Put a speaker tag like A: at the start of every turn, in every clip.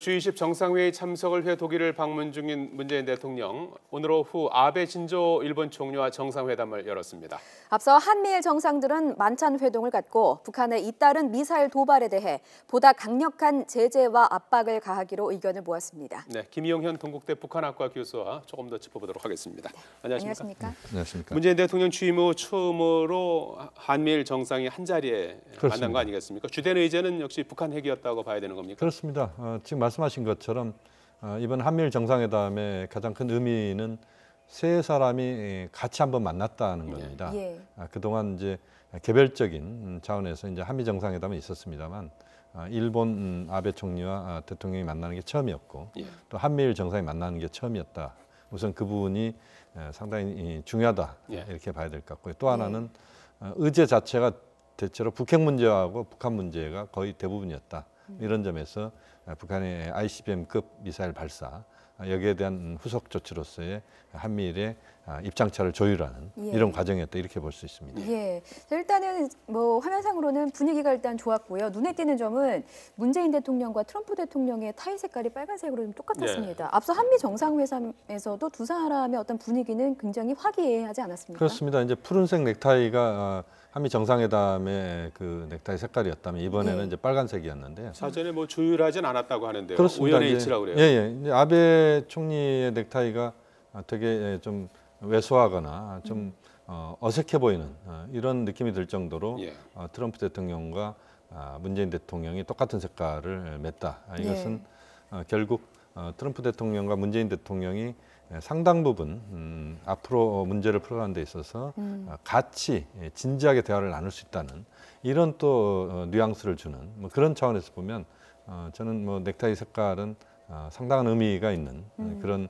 A: G20 정상회의 참석을 위해 독일을 방문 중인 문재인 대통령, 오늘 오후 아베 신조 일본 총리와 정상회담을 열었습니다.
B: 앞서 한미일 정상들은 만찬 회동을 갖고 북한의 잇따른 미사일 도발에 대해 보다 강력한 제재와 압박을 가하기로 의견을 모았습니다.
A: 네, 김용현 동국대 북한학과 교수와 조금 더 짚어보도록 하겠습니다. 안녕하십니까?
C: 안녕하십니까?
A: 문재인 대통령 취임 후 처음으로 한미일 정상이 한 자리에 만난 거 아니겠습니까? 주된 의제는 역시 북한 핵이었다고 봐야 되는 겁니까?
C: 그렇습니다. 지금 말씀하신 것처럼 이번 한미일 정상회담의 가장 큰 의미는 세 사람이 같이 한번 만났다는 겁니다.
B: 예.
C: 그동안 이제 개별적인 차원에서 이제 한미 정상회담은 있었습니다만 일본 아베 총리와 대통령이 만나는 게 처음이었고 또 한미일 정상이 만나는 게 처음이었다. 우선 그 부분이 상당히 중요하다 이렇게 봐야 될 것 같고요. 또 하나는 의제 자체가 대체로 북핵 문제하고 북한 문제가 거의 대부분이었다. 이런 점에서 북한의 ICBM급 미사일 발사 여기에 대한 후속 조치로서의 한미일의 입장차를 조율하는 이런 과정이었다 이렇게 볼 수 있습니다.
B: 예, 일단은 뭐 화면상으로는 분위기가 일단 좋았고요. 눈에 띄는 점은 문재인 대통령과 트럼프 대통령의 타이 색깔이 빨간색으로 좀 똑같았습니다. 앞서 한미 정상회담에서도 두 사람의 어떤 분위기는 굉장히 화기애애하지 않았습니까?
C: 그렇습니다. 이제 푸른색 넥타이가 한미 정상회담의 그 넥타이 색깔이었다면 이번에는 이제 빨간색이었는데요.
A: 사전에 뭐 조율하진 않았다고 하는데요.
C: 그렇습니다.
A: 우연의 일치라고 그래요.
C: 이제 아베 총리의 넥타이가 되게 좀 왜소하거나 좀 어색해 보이는 이런 느낌이 들 정도로 트럼프 대통령과 문재인 대통령이 똑같은 색깔을 맸다. 이것은 결국 트럼프 대통령과 문재인 대통령이 상당 부분 앞으로 문제를 풀어가는 데 있어서 같이 진지하게 대화를 나눌 수 있다는 이런 또 뉘앙스를 주는 뭐 그런 차원에서 보면 저는 뭐 넥타이 색깔은 상당한 의미가 있는 그런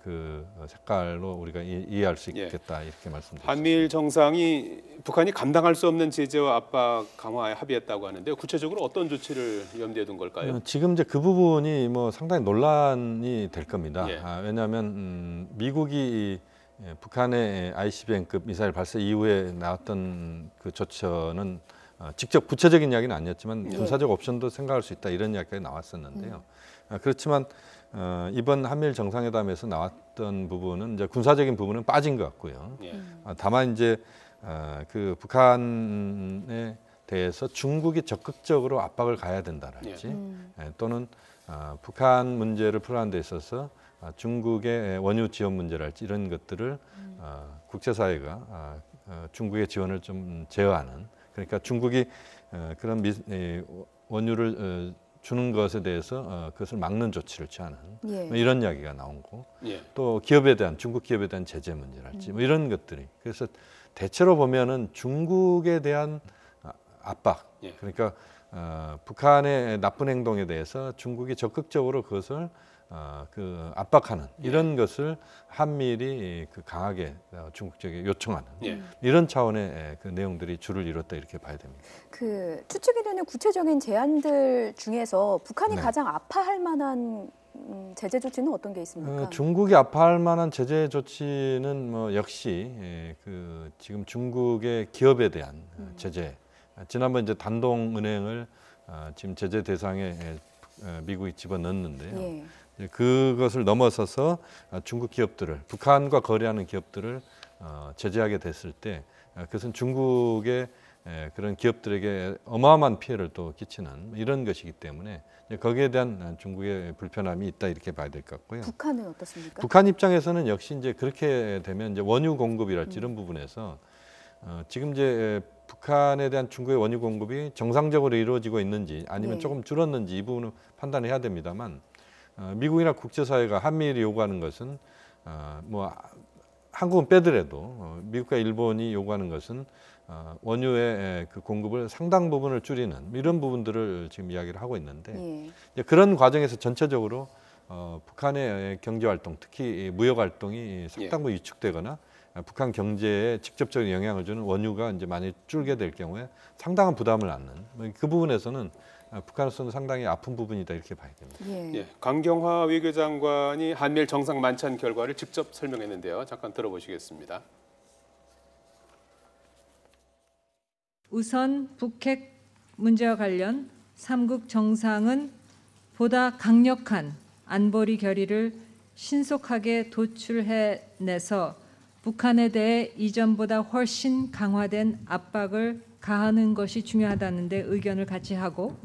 C: 그 색깔로 우리가 이해할 수 있겠다 이렇게 말씀드립니다.
A: 한미일 정상이 북한이 감당할 수 없는 제재와 압박 강화에 합의했다고 하는데요. 구체적으로 어떤 조치를 염두에 둔 걸까요?
C: 지금 이제 그 부분이 뭐 상당히 논란이 될 겁니다. 왜냐하면 미국이 북한의 ICBM급 미사일 발사 이후에 나왔던 그 조처는 직접 구체적인 이야기는 아니었지만 군사적 옵션도 생각할 수 있다 이런 이야기가 나왔었는데요. 그렇지만 이번 한미일 정상회담에서 나왔던 부분은 이제 군사적인 부분은 빠진 것 같고요. 다만 이제 그 북한에 대해서 중국이 적극적으로 압박을 가해야 된다랄지 또는 북한 문제를 풀어가는 데 있어서 중국의 원유 지원 문제랄지 이런 것들을 국제사회가 중국의 지원을 좀 제어하는 그러니까 중국이 그런 원유를 주는 것에 대해서 그것을 막는 조치를 취하는 뭐 이런 이야기가 나온 거. 또 기업에 대한 중국 기업에 대한 제재 문제랄지 뭐 이런 것들이 그래서 대체로 보면은 중국에 대한 압박 그러니까 북한의 나쁜 행동에 대해서 중국이 적극적으로 그것을 그 압박하는 이런 것을 한미일이 그 강하게 중국 쪽에 요청하는 이런 차원의 그 내용들이 주를 이뤘다 이렇게 봐야 됩니다.
B: 그 추측이 되는 구체적인 제안들 중에서 북한이 가장 아파할 만한 제재 조치는 어떤 게 있습니까?
C: 중국이 아파할 만한 제재 조치는 뭐 역시 그 지금 중국의 기업에 대한 제재. 지난번 이제 단동은행을 지금 제재 대상에 미국이 집어넣었는데요. 그것을 넘어서서 중국 기업들을 북한과 거래하는 기업들을 제재하게 됐을 때 그것은 중국의 그런 기업들에게 어마어마한 피해를 또 끼치는 이런 것이기 때문에 거기에 대한 중국의 불편함이 있다 이렇게 봐야 될 것 같고요.
B: 북한은 어떻습니까?
C: 북한 입장에서는 역시 이제 그렇게 되면 이제 원유 공급이랄지 이런 부분에서 지금 이제 북한에 대한 중국의 원유 공급이 정상적으로 이루어지고 있는지 아니면 조금 줄었는지 이 부분을 판단해야 됩니다만 미국이나 국제사회가 한미일이 요구하는 것은 뭐 한국은 빼더라도 미국과 일본이 요구하는 것은 원유의 그 공급을 상당 부분을 줄이는 이런 부분들을 지금 이야기를 하고 있는데 그런 과정에서 전체적으로 북한의 경제 활동, 특히 무역 활동이 상당 부분 위축되거나 북한 경제에 직접적인 영향을 주는 원유가 이제 많이 줄게 될 경우에 상당한 부담을 안는 그 부분에서는 북한으로서는 상당히 아픈 부분이다 이렇게 봐야 됩니다.
A: 강경화 외교장관이 한미일 정상 만찬 결과를 직접 설명했는데요. 잠깐 들어보시겠습니다.
D: 우선 북핵 문제와 관련 3국 정상은 보다 강력한 안보리 결의를 신속하게 도출해내서 북한에 대해 이전보다 훨씬 강화된 압박을 가하는 것이 중요하다는 데 의견을 같이 하고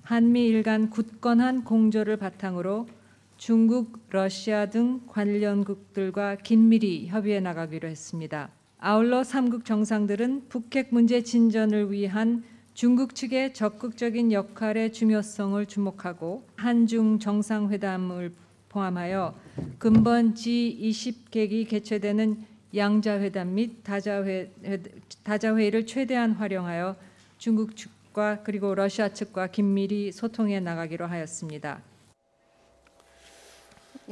D: 한미일 간 굳건한 공조를 바탕으로 중국, 러시아 등 관련국들과 긴밀히 협의해 나가기로 했습니다. 아울러 3국 정상들은 북핵 문제 진전을 위한 중국 측의 적극적인 역할의 중요성을 주목하고 한중 정상회담을 포함하여 근본 G20객이 개최되는 양자회담 및 다자회의를 최대한 활용하여 중국 측과 그리고 러시아 측과 긴밀히 소통해 나가기로 하였습니다.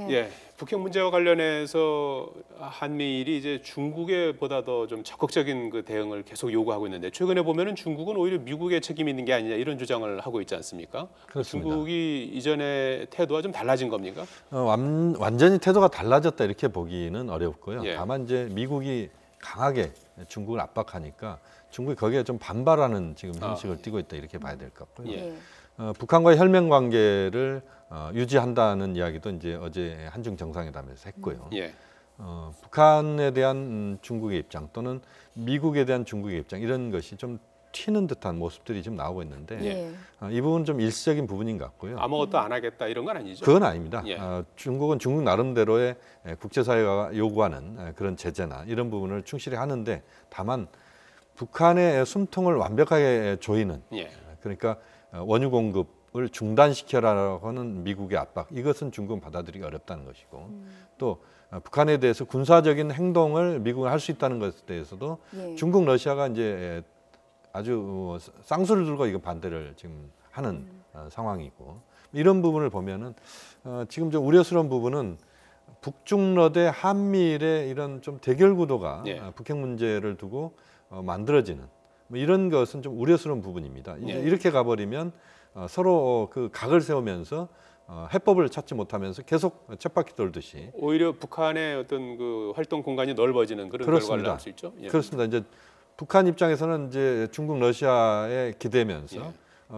A: 예, 북핵 문제와 관련해서 한미일이 이제 중국에 보다 더 좀 적극적인 그 대응을 계속 요구하고 있는데 최근에 보면은 중국은 오히려 미국의 책임이 있는 게 아니냐 이런 주장을 하고 있지 않습니까?
C: 그렇습니다.
A: 중국이 이전의 태도와 좀 달라진 겁니까?
C: 완전히 태도가 달라졌다 이렇게 보기는 어렵고요.
A: 예.
C: 다만 이제 미국이 강하게 중국을 압박하니까 중국이 거기에 좀 반발하는 지금 형식을 띠고 있다 이렇게 봐야 될 것 같고요.
A: 예.
C: 북한과의 혈맹 관계를 유지한다는 이야기도 이제 어제 한중 정상회담에서 했고요.
A: 예.
C: 북한에 대한 중국의 입장 또는 미국에 대한 중국의 입장 이런 것이 좀 튀는 듯한 모습들이 지금 나오고 있는데 이 부분은 좀 일시적인 부분인 것 같고요.
A: 아무것도 안 하겠다 이런 건 아니죠?
C: 그건 아닙니다.
A: 예.
C: 중국은 중국 나름대로의 국제사회가 요구하는 그런 제재나 이런 부분을 충실히 하는데 다만 북한의 숨통을 완벽하게 조이는
A: 예.
C: 그러니까 원유 공급을 중단시켜라라고 하는 미국의 압박 이것은 중국은 받아들이기 어렵다는 것이고 또 북한에 대해서 군사적인 행동을 미국은 할 수 있다는 것에 대해서도 중국 러시아가 이제 아주 쌍수를 들고 이거 반대를 지금 하는 상황이고 이런 부분을 보면은 지금 좀 우려스러운 부분은 북중러 대 한미일의 이런 좀 대결 구도가 북핵 문제를 두고 만들어지는 뭐 이런 것은 좀 우려스러운 부분입니다. 이렇게 가버리면 서로 그 각을 세우면서 해법을 찾지 못하면서 계속 쳇바퀴 돌듯이
A: 오히려 북한의 어떤 그 활동 공간이 넓어지는 그런 결과를 낳을 수 있죠. 예.
C: 그렇습니다. 이제 북한 입장에서는 이제 중국 러시아에 기대면서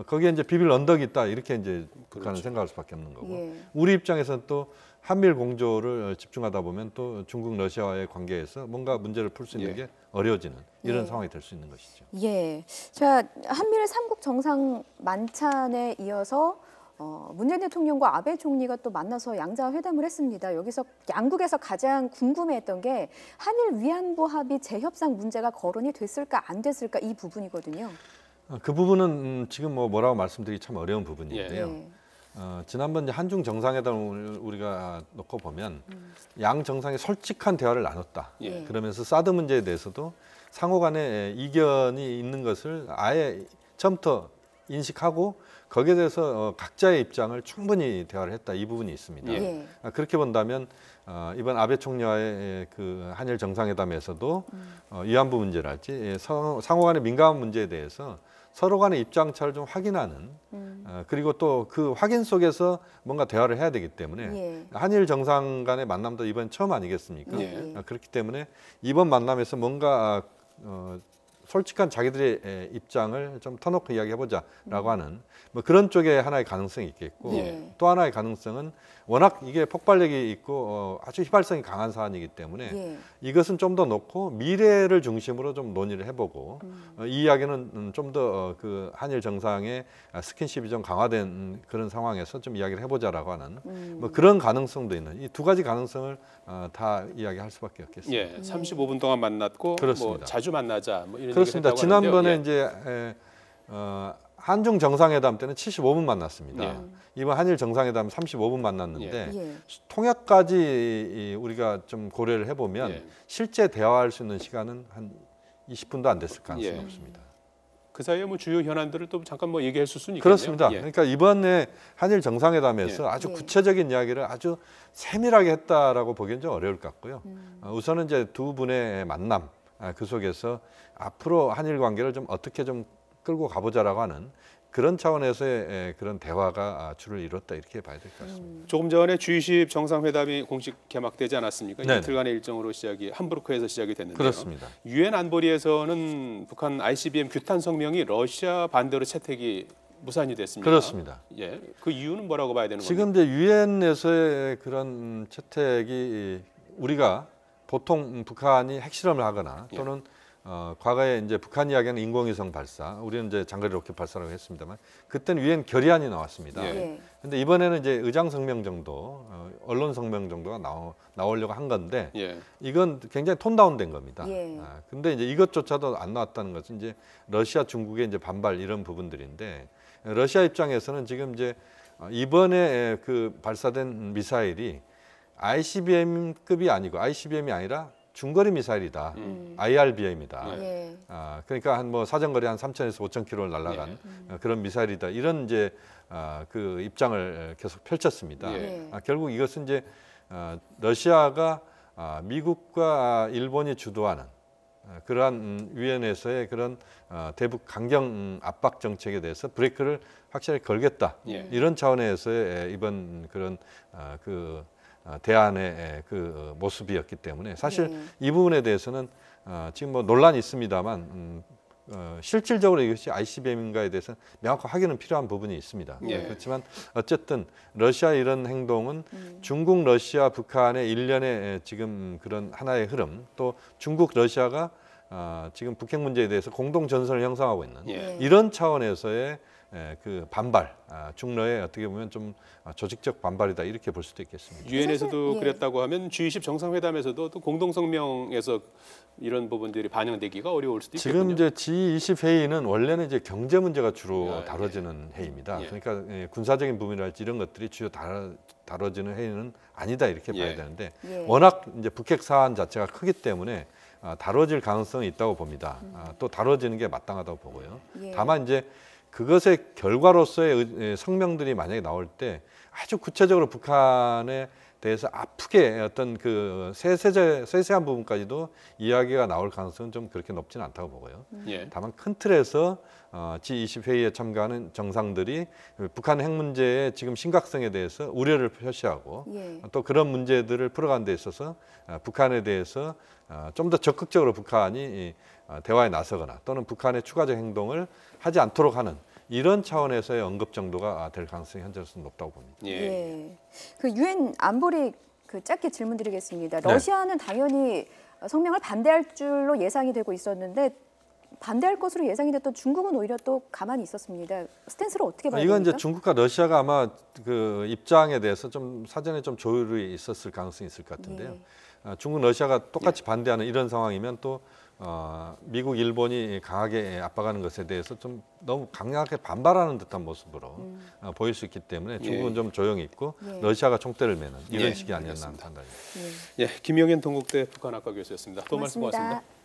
C: 거기에 이제 비빌 언덕이 있다 이렇게 이제 북한은 생각할 수밖에 없는 거고 우리 입장에서는 또 한미일 공조를 집중하다 보면 또 중국 러시아와의 관계에서 뭔가 문제를 풀 수 있는 게 어려워지는 이런 상황이 될 수 있는 것이죠.
B: 예. 자, 한미일 3국 정상 만찬에 이어서 문재인 대통령과 아베 총리가 또 만나서 양자회담을 했습니다. 여기서 양국에서 가장 궁금해했던 게 한일 위안부 합의 재협상 문제가 거론이 됐을까 안 됐을까 이 부분이거든요.
C: 그 부분은 지금 뭐라고 말씀드리기 참 어려운 부분인데요. 지난번 한중 정상회담을 우리가 놓고 보면 양 정상이 솔직한 대화를 나눴다. 그러면서 사드 문제에 대해서도 상호 간에 이견이 있는 것을 아예 처음부터 인식하고 거기에 대해서 각자의 입장을 충분히 대화를 했다. 이 부분이 있습니다. 그렇게 본다면 이번 아베 총리와의 그 한일 정상회담에서도 위안부 문제랄지 상호 간의 민감한 문제에 대해서 서로 간의 입장 차를 좀 확인하는 그리고 또 그 확인 속에서 뭔가 대화를 해야 되기 때문에 한일 정상 간의 만남도 이번 처음 아니겠습니까? 그렇기 때문에 이번 만남에서 뭔가 솔직한 자기들의 입장을 좀 터놓고 이야기해보자라고 하는 뭐 그런 쪽에 하나의 가능성이 있겠고 또 하나의 가능성은 워낙 이게 폭발력이 있고 아주 휘발성이 강한 사안이기 때문에 이것은 좀 더 놓고 미래를 중심으로 좀 논의를 해보고 이 이야기는 좀 더 그 한일 정상의 스킨십이 좀 강화된 그런 상황에서 좀 이야기를 해보자라고 하는 뭐 그런 가능성도 있는 이 두 가지 가능성을 다 이야기할 수밖에 없겠습니다.
A: 예, 35분 동안 만났고
C: 그렇습니다.
A: 뭐 자주 만나자 뭐 이런
C: 그렇습니다.
A: 얘기를 했다고
C: 지난번에
A: 하는데요.
C: 이제 한중 정상회담 때는 75분 만났습니다. 이번 한일 정상회담 35분 만났는데 통역까지 우리가 좀 고려를 해보면 실제 대화할 수 있는 시간은 한 20분도 안 됐을 가능성이 없습니다.
A: 그 사이에 뭐 주요 현안들을 또 잠깐 뭐 얘기했을 수는 있겠네요.
C: 그렇습니다. 그러니까 이번에 한일 정상회담에서 아주 구체적인 이야기를 아주 세밀하게 했다라고 보기엔 좀 어려울 것 같고요. 우선은 이제 두 분의 만남 그 속에서 앞으로 한일 관계를 좀 어떻게 좀 끌고 가보자라고 하는 그런 차원에서의 그런 대화가 주를 이뤘다 이렇게 봐야 될 것 같습니다.
A: 조금 전에 G20 정상회담이 공식 개막되지 않았습니까? 이틀간의 일정으로 시작이 함부르크에서 시작이 됐는데요.
C: 그렇습니다.
A: 유엔 안보리에서는 북한 ICBM 규탄 성명이 러시아 반대로 채택이 무산이 됐습니다.
C: 그렇습니다.
A: 예, 그 이유는 뭐라고 봐야 되는 겁니까?
C: 지금 이제 유엔에서의 그런 채택이 우리가 보통 북한이 핵실험을 하거나 또는 과거에 이제 북한 이야기하는 인공위성 발사, 우리는 이제 장거리 로켓 발사라고 했습니다만 그때는 유엔 결의안이 나왔습니다.
A: 예.
C: 근데 이번에는 이제 의장 성명 정도, 언론 성명 정도가 나오려고 한 건데
A: 예.
C: 이건 굉장히 톤 다운된 겁니다.
B: 예.
C: 근데 이제 이것조차도 안 나왔다는 것은 이제 러시아, 중국의 이제 반발 이런 부분들인데 러시아 입장에서는 지금 이제 이번에 그 발사된 미사일이 ICBM급이 아니고 ICBM이 아니라 중거리 미사일이다. IRBM이다.
B: 예.
C: 그러니까 한 뭐 사정거리 한 3,000에서 5,000km를 날아간 그런 미사일이다. 이런 이제 그 입장을 계속 펼쳤습니다.
A: 예.
C: 결국 이것은 이제 러시아가 미국과 일본이 주도하는 그러한 위원회에서의 그런 대북 강경 압박 정책에 대해서 브레이크를 확실히 걸겠다.
A: 예.
C: 이런 차원에서의 이번 그런 그 대안의 그 모습이었기 때문에 사실 이 부분에 대해서는 지금 뭐 논란이 있습니다만 실질적으로 이것이 ICBM인가에 대해서 명확한 확인은 필요한 부분이 있습니다.
A: 예.
C: 그렇지만 어쨌든 러시아 이런 행동은 중국, 러시아, 북한의 일련의 지금 그런 하나의 흐름, 또 중국, 러시아가 지금 북핵 문제에 대해서 공동 전선을 형성하고 있는
A: 예.
C: 이런 차원에서의 그 반발, 중러의 어떻게 보면 좀 조직적 반발이다 이렇게 볼 수도 있겠습니다.
A: 유엔에서도
B: 사실, 예.
A: 그랬다고 하면 G20 정상회담에서도 또 공동성명에서 이런 부분들이 반영되기가 어려울 수도 있겠군요.
C: 지금 이제 G20 회의는 원래는 이제 경제 문제가 주로
A: 예.
C: 다뤄지는 회의입니다.
A: 예.
C: 그러니까 군사적인 부분이랄지 이런 것들이 주요 다뤄지는 회의는 아니다 이렇게 봐야
A: 예.
C: 되는데
B: 예.
C: 워낙 이제 북핵 사안 자체가 크기 때문에 다뤄질 가능성이 있다고 봅니다. 또 다뤄지는 게 마땅하다고 보고요.
B: 예.
C: 다만 이제 그것의 결과로서의 성명들이 만약에 나올 때 아주 구체적으로 북한에 대해서 아프게 어떤 그 세세한 부분까지도 이야기가 나올 가능성은 좀 그렇게 높지는 않다고 보고요.
A: 예.
C: 다만 큰 틀에서 G20 회의에 참가하는 정상들이 북한 핵 문제의 지금 심각성에 대해서 우려를 표시하고
B: 예.
C: 또 그런 문제들을 풀어가는 데 있어서 북한에 대해서 좀 더 적극적으로 북한이 대화에 나서거나 또는 북한의 추가적 행동을 하지 않도록 하는 이런 차원에서의 언급 정도가 될 가능성이 현재로서는 높다고 봅니다.
A: 예.
B: 예. 그 유엔 안보리 그 짧게 질문드리겠습니다.
C: 네.
B: 러시아는 당연히 성명을 반대할 줄로 예상이 되고 있었는데 반대할 것으로 예상이 됐던 중국은 오히려 또 가만히 있었습니다. 스탠스를 어떻게 봐야
C: 이건
B: 됩니까?
C: 이제 중국과 러시아가 아마 그 입장에 대해서 좀 사전에 좀 조율이 있었을 가능성이 있을 것 같은데요. 중국, 러시아가 똑같이 반대하는 이런 상황이면 또 미국, 일본이 강하게 압박하는 것에 대해서 좀 너무 강하게 반발하는 듯한 모습으로 보일 수 있기 때문에 중국은
A: 예.
C: 좀 조용히 있고
B: 예.
C: 러시아가 총대를 매는 이런
A: 예,
C: 식이 아니었나 하는
A: 알겠습니다.
C: 판단입니다.
B: 예.
A: 예, 김영현 동국대 북한학과 교수였습니다. 또 말씀
B: 고맙습니다.
A: 고맙습니다.